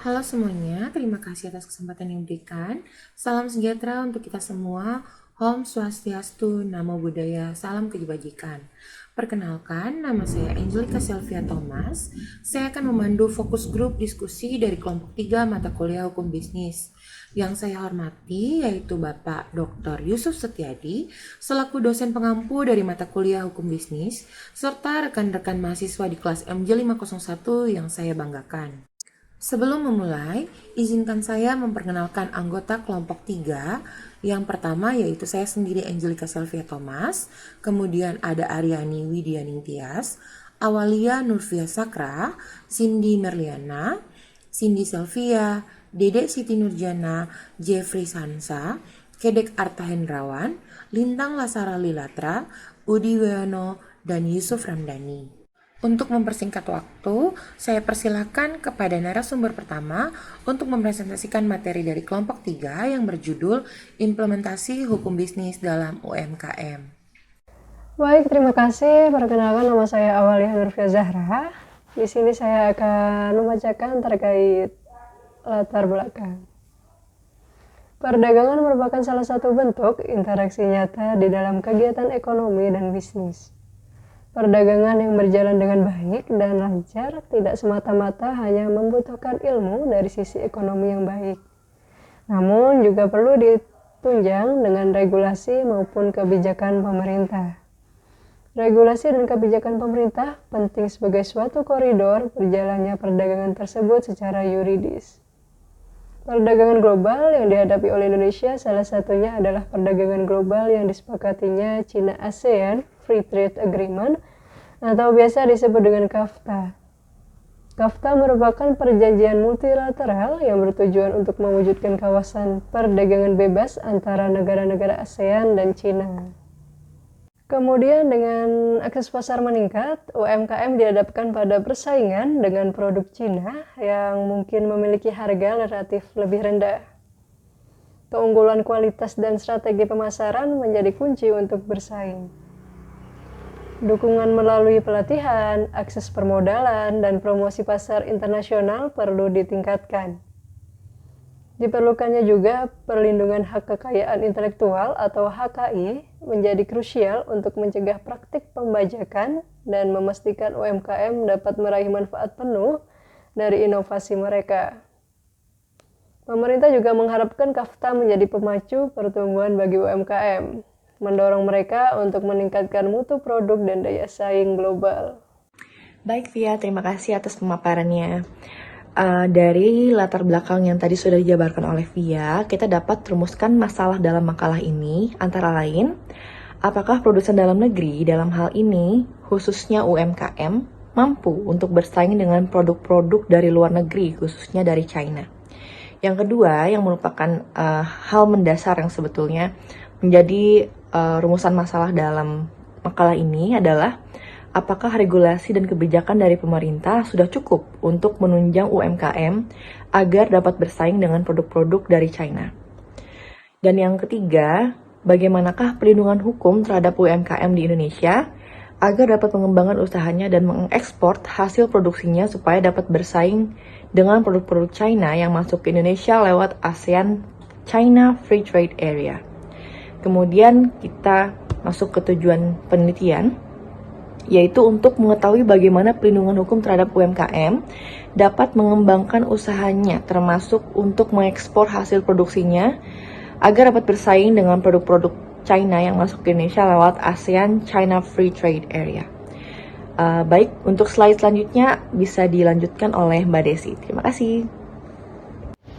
Halo semuanya, terima kasih atas kesempatan yang diberikan. Salam sejahtera untuk kita semua. Om Swastiastu, Namo Buddhaya, salam kebajikan. Perkenalkan, nama saya Angelika Sylvia Thomas. Saya akan memandu fokus grup diskusi dari kelompok 3 mata kuliah Hukum Bisnis. Yang saya hormati yaitu Bapak Dr. Yusuf Setiadi, selaku dosen pengampu dari mata kuliah Hukum Bisnis, serta rekan-rekan mahasiswa di kelas MJ 501 yang saya banggakan. Sebelum memulai, izinkan saya memperkenalkan anggota kelompok 3. Yang pertama yaitu saya sendiri Angelika Sylvia Thomas, kemudian ada Aryani Widianing Tias, Awalia Nurfia Sakra, Cindy Merliana, Cindy Sylvia, Dedek Siti Nurjana, Jeffrey Sansa, Kedek Arta Hendrawan, Lintang Lasara Lilatra, Udi Weono, dan Yusuf Ramdhani. Untuk mempersingkat waktu, saya persilahkan kepada narasumber pertama untuk mempresentasikan materi dari kelompok 3 yang berjudul Implementasi Hukum Bisnis dalam UMKM. Baik, terima kasih. Perkenalkan, nama saya Awalia Nurfia Zahra. Di sini saya akan membacakan terkait latar belakang. Perdagangan merupakan salah satu bentuk interaksi nyata di dalam kegiatan ekonomi dan bisnis. Perdagangan yang berjalan dengan baik dan lancar tidak semata-mata hanya membutuhkan ilmu dari sisi ekonomi yang baik, namun juga perlu ditunjang dengan regulasi maupun kebijakan pemerintah. Regulasi dan kebijakan pemerintah penting sebagai suatu koridor berjalannya perdagangan tersebut secara yuridis. Perdagangan global yang dihadapi oleh Indonesia salah satunya adalah perdagangan global yang disepakatinya China ASEAN Free Trade Agreement atau biasa disebut dengan CAFTA. CAFTA merupakan perjanjian multilateral yang bertujuan untuk mewujudkan kawasan perdagangan bebas antara negara-negara ASEAN dan China. Kemudian dengan akses pasar meningkat, UMKM dihadapkan pada persaingan dengan produk Cina yang mungkin memiliki harga relatif lebih rendah. Keunggulan kualitas dan strategi pemasaran menjadi kunci untuk bersaing. Dukungan melalui pelatihan, akses permodalan, dan promosi pasar internasional perlu ditingkatkan. Diperlukannya juga perlindungan hak kekayaan intelektual atau HKI menjadi krusial untuk mencegah praktik pembajakan dan memastikan UMKM dapat meraih manfaat penuh dari inovasi mereka. Pemerintah juga mengharapkan CAFTA menjadi pemacu pertumbuhan bagi UMKM, mendorong mereka untuk meningkatkan mutu produk dan daya saing global. Baik Via, terima kasih atas pemaparannya. Dari latar belakang yang tadi sudah dijabarkan oleh Via, kita dapat rumuskan masalah dalam makalah ini, antara lain, apakah produsen dalam negeri dalam hal ini, khususnya UMKM, mampu untuk bersaing dengan produk-produk dari luar negeri, khususnya dari China. Yang kedua, yang merupakan hal mendasar yang sebetulnya menjadi rumusan masalah dalam makalah ini adalah apakah regulasi dan kebijakan dari pemerintah sudah cukup untuk menunjang UMKM agar dapat bersaing dengan produk-produk dari China. Dan yang ketiga, bagaimanakah perlindungan hukum terhadap UMKM di Indonesia agar dapat mengembangkan usahanya dan mengekspor hasil produksinya supaya dapat bersaing dengan produk-produk China yang masuk ke Indonesia lewat ASEAN China Free Trade Area. Kemudian kita masuk ke tujuan penelitian, yaitu untuk mengetahui bagaimana perlindungan hukum terhadap UMKM dapat mengembangkan usahanya, termasuk untuk mengekspor hasil produksinya agar dapat bersaing dengan produk-produk China yang masuk ke Indonesia lewat ASEAN China Free Trade Area. Baik, untuk slide selanjutnya bisa dilanjutkan oleh Mbak Desi. Terima kasih.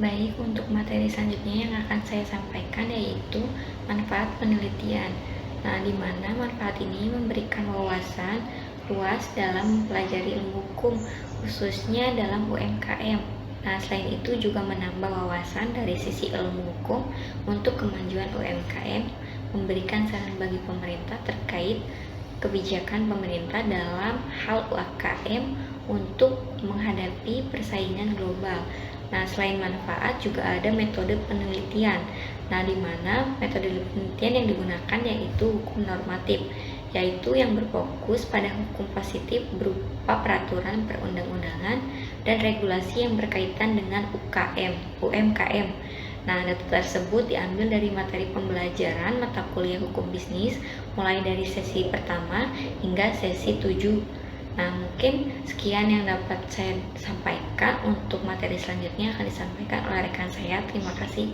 Baik, untuk materi selanjutnya yang akan saya sampaikan yaitu manfaat penelitian. Nah, di mana manfaat ini memberikan wawasan luas dalam mempelajari ilmu hukum, khususnya dalam UMKM. Nah, selain itu juga menambah wawasan dari sisi ilmu hukum untuk kemajuan UMKM, memberikan saran bagi pemerintah terkait kebijakan pemerintah dalam hal UMKM untuk menghadapi persaingan global. Nah, selain manfaat juga ada metode penelitian. Nah, di mana metode penelitian yang digunakan yaitu hukum normatif, yaitu yang berfokus pada hukum positif berupa peraturan perundang-undangan dan regulasi yang berkaitan dengan UMKM. Nah, data tersebut diambil dari materi pembelajaran mata kuliah hukum bisnis mulai dari sesi pertama hingga sesi 7. Nah, mungkin sekian yang dapat saya sampaikan. Untuk materi selanjutnya akan disampaikan oleh rekan saya. Terima kasih.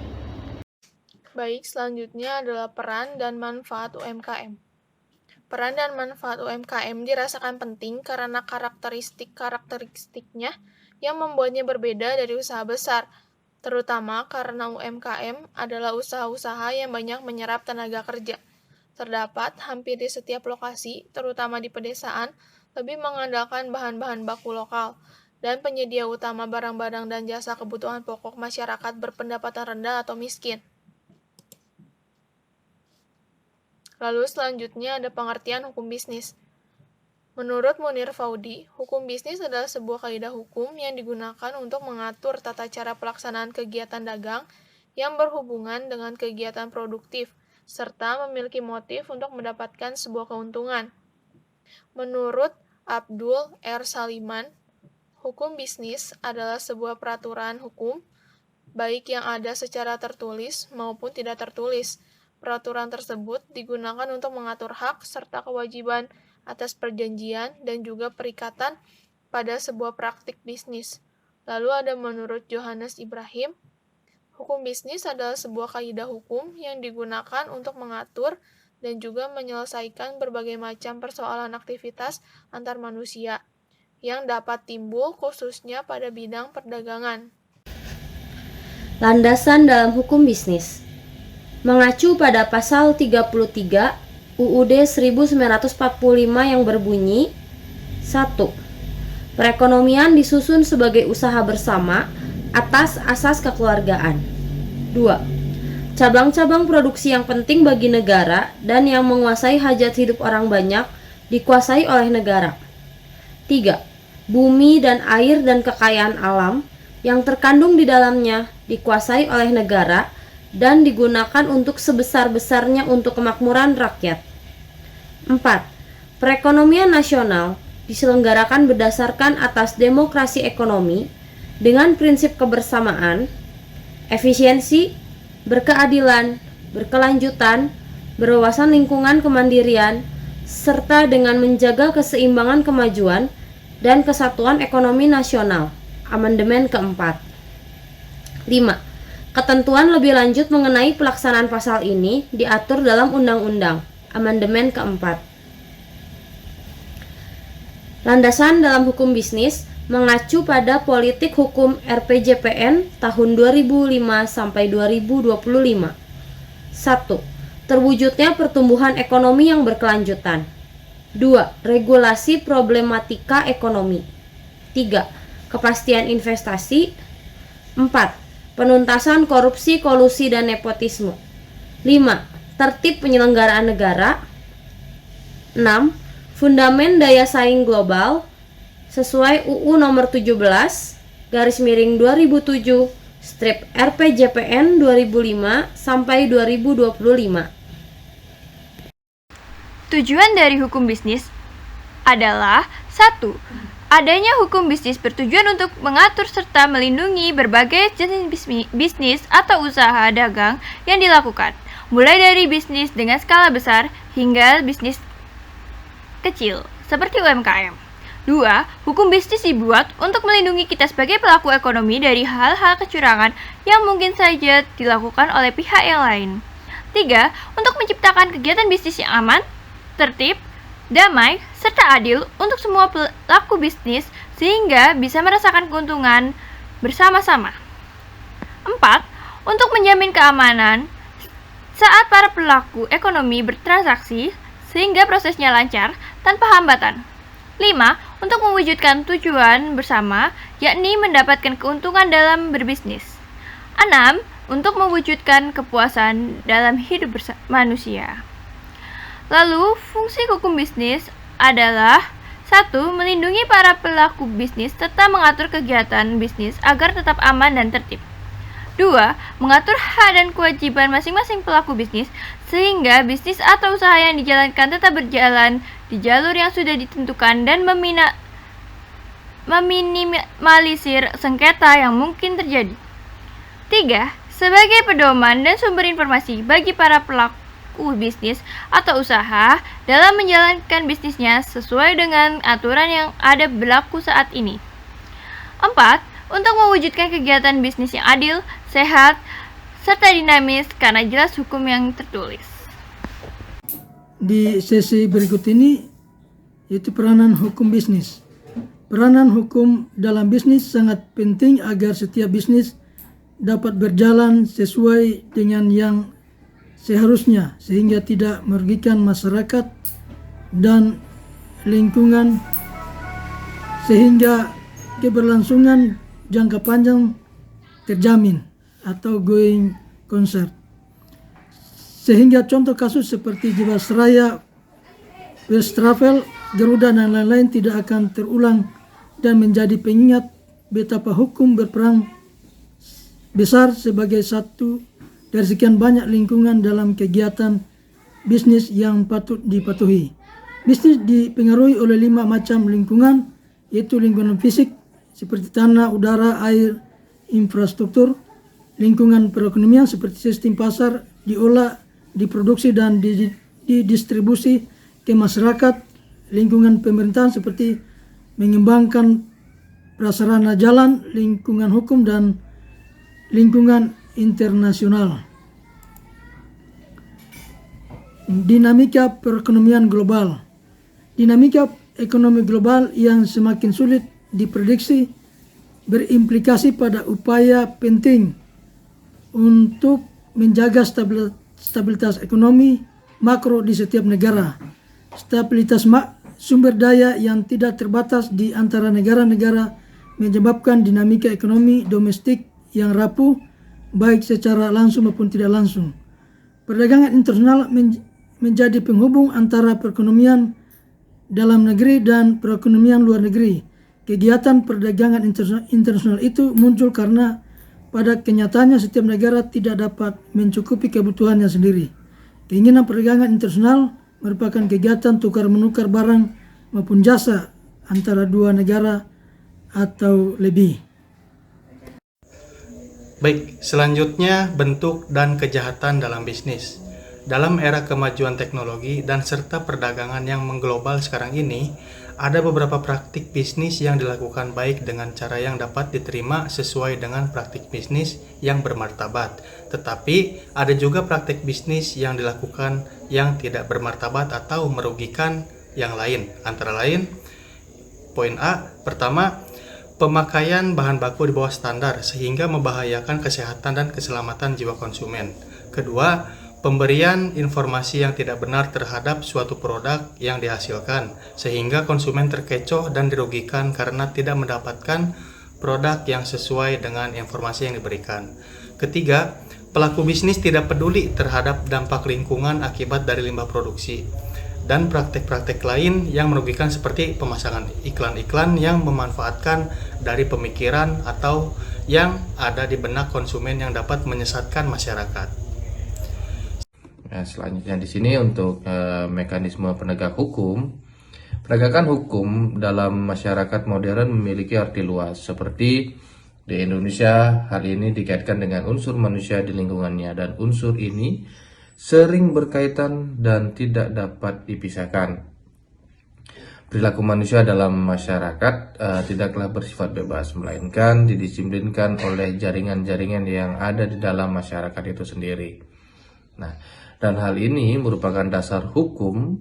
Baik, selanjutnya adalah peran dan manfaat UMKM. Peran dan manfaat UMKM dirasakan penting karena karakteristiknya yang membuatnya berbeda dari usaha besar, terutama karena UMKM adalah usaha-usaha yang banyak menyerap tenaga kerja. Terdapat hampir di setiap lokasi, terutama di pedesaan, lebih mengandalkan bahan-bahan baku lokal, dan penyedia utama barang-barang dan jasa kebutuhan pokok masyarakat berpendapatan rendah atau miskin. Lalu selanjutnya ada pengertian hukum bisnis. Menurut Munir Faudi, hukum bisnis adalah sebuah kaidah hukum yang digunakan untuk mengatur tata cara pelaksanaan kegiatan dagang yang berhubungan dengan kegiatan produktif, serta memiliki motif untuk mendapatkan sebuah keuntungan. Menurut Abdul R. Saliman, hukum bisnis adalah sebuah peraturan hukum, baik yang ada secara tertulis maupun tidak tertulis. Peraturan tersebut digunakan untuk mengatur hak serta kewajiban atas perjanjian dan juga perikatan pada sebuah praktik bisnis. Lalu ada menurut Johannes Ibrahim, hukum bisnis adalah sebuah kaidah hukum yang digunakan untuk mengatur dan juga menyelesaikan berbagai macam persoalan aktivitas antar manusia yang dapat timbul khususnya pada bidang perdagangan. Landasan dalam hukum bisnis mengacu pada pasal 33 UUD 1945 yang berbunyi 1. Perekonomian disusun sebagai usaha bersama atas asas kekeluargaan. 2. Cabang-cabang produksi yang penting bagi negara dan yang menguasai hajat hidup orang banyak dikuasai oleh negara. 3. Bumi dan air dan kekayaan alam yang terkandung di dalamnya dikuasai oleh negara dan digunakan untuk sebesar-besarnya untuk kemakmuran rakyat. 4. Perekonomian nasional diselenggarakan berdasarkan atas demokrasi ekonomi dengan prinsip kebersamaan, efisiensi, berkeadilan, berkelanjutan, berwawasan lingkungan kemandirian, serta dengan menjaga keseimbangan kemajuan dan kesatuan ekonomi nasional. Amandemen keempat. 5. Ketentuan lebih lanjut mengenai pelaksanaan pasal ini diatur dalam Undang-Undang. Amandemen keempat. Landasan dalam hukum bisnis mengacu pada politik hukum RPJPN tahun 2005 sampai 2025. 1. Terwujudnya pertumbuhan ekonomi yang berkelanjutan. 2. Regulasi problematika ekonomi. 3. Kepastian investasi. 4. Penuntasan korupsi, kolusi, dan nepotisme. 5. Tertib penyelenggaraan negara. 6. Fundamen daya saing global sesuai UU nomor 17/2007 strip RPJPN 2005 sampai 2025. Tujuan dari hukum bisnis adalah 1. Adanya hukum bisnis bertujuan untuk mengatur serta melindungi berbagai jenis bisnis atau usaha dagang yang dilakukan, mulai dari bisnis dengan skala besar hingga bisnis kecil, seperti UMKM. 2. Hukum bisnis dibuat untuk melindungi kita sebagai pelaku ekonomi dari hal-hal kecurangan yang mungkin saja dilakukan oleh pihak yang lain. 3. Untuk menciptakan kegiatan bisnis yang aman, tertib, damai, serta adil untuk semua pelaku bisnis sehingga bisa merasakan keuntungan bersama-sama. 4. Untuk menjamin keamanan saat para pelaku ekonomi bertransaksi sehingga prosesnya lancar tanpa hambatan. 5. Untuk mewujudkan tujuan bersama, yakni mendapatkan keuntungan dalam berbisnis. 6. Untuk mewujudkan kepuasan dalam hidup manusia. Lalu, fungsi hukum bisnis adalah 1. Melindungi para pelaku bisnis serta mengatur kegiatan bisnis agar tetap aman dan tertib. 2. Mengatur hak dan kewajiban masing-masing pelaku bisnis sehingga bisnis atau usaha yang dijalankan tetap berjalan di jalur yang sudah ditentukan dan meminimalisir sengketa yang mungkin terjadi. 3. Sebagai pedoman dan sumber informasi bagi para pelaku bisnis atau usaha dalam menjalankan bisnisnya sesuai dengan aturan yang ada berlaku saat ini. 4. Untuk mewujudkan kegiatan bisnis yang adil, sehat, serta dinamis karena jelas hukum yang tertulis. Di sesi berikut ini yaitu peranan hukum bisnis. Peranan hukum dalam bisnis sangat penting agar setiap bisnis dapat berjalan sesuai dengan yang seharusnya sehingga tidak merugikan masyarakat dan lingkungan, sehingga keberlangsungan jangka panjang terjamin atau going concern. Sehingga contoh kasus seperti Jiwasraya, First Travel, Garuda dan lain-lain tidak akan terulang dan menjadi pengingat betapa hukum berperan besar sebagai satu dari sekian banyak lingkungan dalam kegiatan bisnis yang patut dipatuhi. Bisnis dipengaruhi oleh 5 macam lingkungan, yaitu lingkungan fisik seperti tanah, udara, air, infrastruktur, lingkungan perekonomian seperti sistem pasar, diolah, diproduksi dan didistribusi ke masyarakat, lingkungan pemerintahan seperti mengembangkan prasarana jalan, lingkungan hukum, dan lingkungan internasional. Dinamika perekonomian global. Dinamika ekonomi global yang semakin sulit diprediksi berimplikasi pada upaya penting untuk menjaga stabilitas ekonomi makro di setiap negara. Stabilitas sumber daya yang tidak terbatas di antara negara-negara menyebabkan dinamika ekonomi domestik yang rapuh, baik secara langsung maupun tidak langsung. Perdagangan internasional menjadi penghubung antara perekonomian dalam negeri dan perekonomian luar negeri. Kegiatan perdagangan internasional itu muncul karena pada kenyataannya setiap negara tidak dapat mencukupi kebutuhannya sendiri. Keinginan perdagangan internasional merupakan kegiatan tukar-menukar barang maupun jasa antara dua negara atau lebih. Baik, selanjutnya bentuk dan kejahatan dalam bisnis. Dalam era kemajuan teknologi dan serta perdagangan yang mengglobal sekarang ini, ada beberapa praktik bisnis yang dilakukan baik dengan cara yang dapat diterima sesuai dengan praktik bisnis yang bermartabat. Tetapi ada juga praktik bisnis yang dilakukan yang tidak bermartabat atau merugikan yang lain. Antara lain, poin A, pertama, pemakaian bahan baku di bawah standar sehingga membahayakan kesehatan dan keselamatan jiwa konsumen. Kedua, pemberian informasi yang tidak benar terhadap suatu produk yang dihasilkan sehingga konsumen terkecoh dan dirugikan karena tidak mendapatkan produk yang sesuai dengan informasi yang diberikan. Ketiga, pelaku bisnis tidak peduli terhadap dampak lingkungan akibat dari limbah produksi. Dan praktek-praktek lain yang merugikan seperti pemasangan iklan-iklan yang memanfaatkan dari pemikiran atau yang ada di benak konsumen yang dapat menyesatkan masyarakat. Nah, selanjutnya di sini untuk mekanisme penegak hukum. Penegakan hukum dalam masyarakat modern memiliki arti luas, seperti di Indonesia hal ini dikaitkan dengan unsur manusia di lingkungannya, dan unsur ini sering berkaitan dan tidak dapat dipisahkan. Perilaku manusia dalam masyarakat tidaklah bersifat bebas, melainkan didisiplinkan oleh jaringan-jaringan yang ada di dalam masyarakat itu sendiri. Nah, dan hal ini merupakan dasar hukum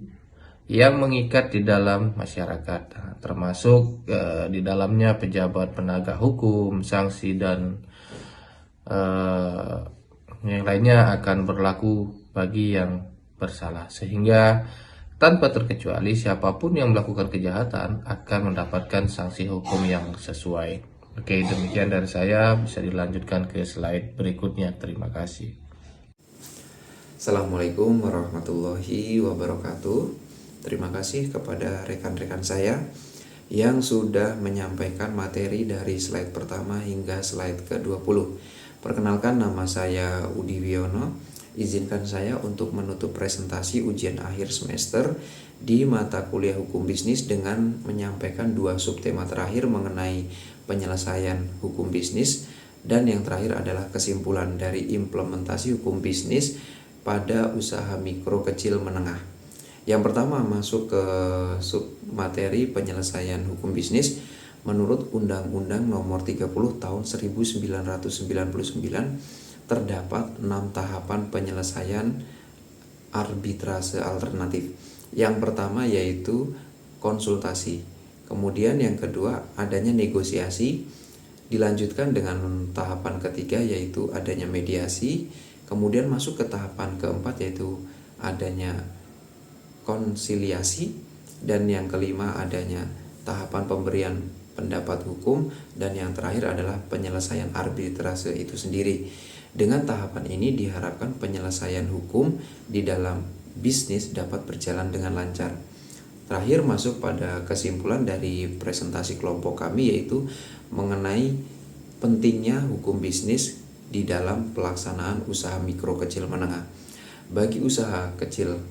yang mengikat di dalam masyarakat, termasuk di dalamnya pejabat penegak hukum, sanksi, dan yang lainnya akan berlaku bagi yang bersalah, sehingga tanpa terkecuali siapapun yang melakukan kejahatan akan mendapatkan sanksi hukum yang sesuai. Oke, demikian dari saya, bisa dilanjutkan ke slide berikutnya. Terima kasih. Assalamualaikum warahmatullahi wabarakatuh. Terima kasih kepada rekan-rekan saya yang sudah menyampaikan materi dari slide pertama hingga slide ke-20. Perkenalkan, nama saya Udi Wiono izinkan saya untuk menutup presentasi ujian akhir semester di mata kuliah hukum bisnis dengan menyampaikan 2 subtema terakhir mengenai penyelesaian hukum bisnis, dan yang terakhir adalah kesimpulan dari implementasi hukum bisnis pada usaha mikro kecil menengah. Yang pertama masuk ke sub materi penyelesaian hukum bisnis. Menurut Undang-Undang Nomor 30 Tahun 1999 terdapat 6 tahapan penyelesaian arbitrase alternatif. Yang pertama yaitu konsultasi. Kemudian yang kedua adanya negosiasi, dilanjutkan dengan tahapan ketiga yaitu adanya mediasi, kemudian masuk ke tahapan keempat yaitu adanya konsiliasi, dan yang kelima adanya tahapan pemberian pendapat hukum, dan yang terakhir adalah penyelesaian arbitrase itu sendiri. Dengan tahapan ini diharapkan penyelesaian hukum di dalam bisnis dapat berjalan dengan lancar. Terakhir masuk pada kesimpulan dari presentasi kelompok kami yaitu mengenai pentingnya hukum bisnis di dalam pelaksanaan usaha mikro kecil menengah. Bagi usaha kecil,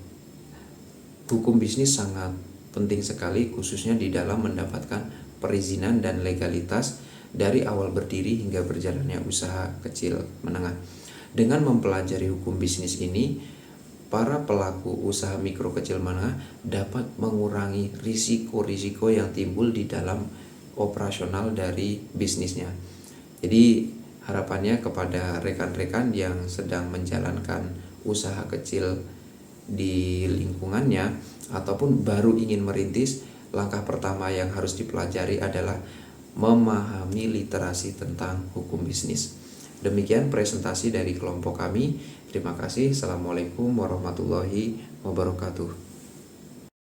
hukum bisnis sangat penting sekali khususnya di dalam mendapatkan perizinan dan legalitas dari awal berdiri hingga berjalannya usaha kecil menengah. Dengan mempelajari hukum bisnis ini, para pelaku usaha mikro kecil menengah dapat mengurangi risiko-risiko yang timbul di dalam operasional dari bisnisnya. Jadi harapannya kepada rekan-rekan yang sedang menjalankan usaha kecil di lingkungannya ataupun baru ingin merintis, langkah pertama yang harus dipelajari adalah memahami literasi tentang hukum bisnis. Demikian presentasi dari kelompok kami. Terima kasih. Assalamualaikum warahmatullahi wabarakatuh.